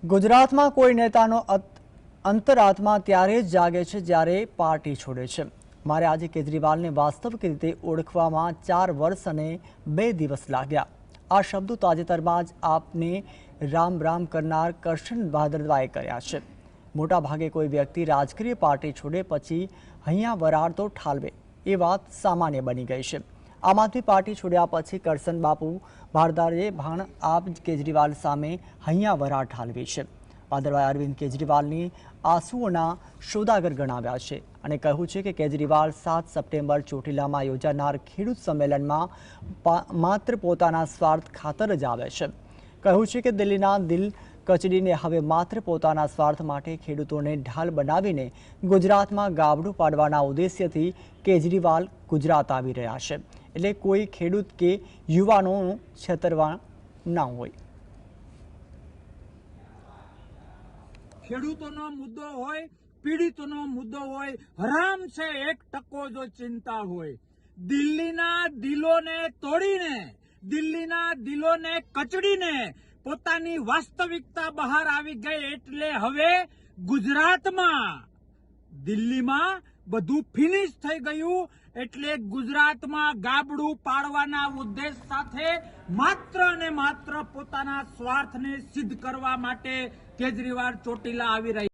ગુજરાતમાં કોઈ નેતાનો અંતરાત્મા ત્યારે જ જાગે છે જ્યારે પાર્ટી છોડે છે। મારે આજે કેજરીવાલને વાસ્તવિક રીતે ઓળખવામાં 4 વર્ષ અને 2 દિવસ લાગ્યા। આ શબ્દો તાજેતરમાં જ આપને રામ રામ કરનાર કરશન ભાદરવાએ કર્યા છે। મોટાભાગે કોઈ વ્યક્તિ રાજકીય પાર્ટી છોડે પછી હૈયા વરાળ તો ઠાલવે એ વાત સામાન્ય બની ગઈ છે। આમ આદમી પાર્ટી છોડ્યા પછી કરશન બાપુ ભારદારે પણ આપ કેજરીવાલ સામે હૈયા વરાળ ઠાલવી છે। ભાદરવાએ અરવિંદ કેજરીવાલની આંસુઓના સોદાગર ગણાવ્યા છે અને કહ્યું છે કે કેજરીવાલ 7 સપ્ટેમ્બર ચોટીલામાં યોજાનાર ખેડૂત સંમેલનમાં માત્ર પોતાના સ્વાર્થ ખાતર જ આવે છે। કહ્યું છે કે દિલ્હીના દિલ કચડીને હવે માત્ર પોતાના સ્વાર્થ માટે ખેડૂતોને ઢાલ બનાવીને ગુજરાતમાં ગાબડું પાડવાના ઉદ્દેશ્યથી કેજરીવાલ ગુજરાત આવી રહ્યા છે। એટલે કોઈ ખેડૂત કે યુવાનોનું છેતરવા ના હોય। ખેડૂતોનો મુદ્દો હોય, પીડિતોનો મુદ્દો હોય, હરામ છે 1% જો ચિંતા હોય। દિલ્હીના દિલોને તોડીને, દિલ્હીના દિલોને કચડીને પોતાની વાસ્તવિકતા બહાર આવી ગઈ એટલે હવે ગુજરાતમાં, દિલ્હીમાં બધું ફિનિશ થઈ ગયું એટલે ગુજરાતમાં ગાબડું પાડવાના ઉદ્દેશ સાથે માત્ર ને માત્ર પોતાના સ્વાર્થને સિદ્ધ કરવા માટે કેજરીવાલ ચોટીલા આવી રહ્યા।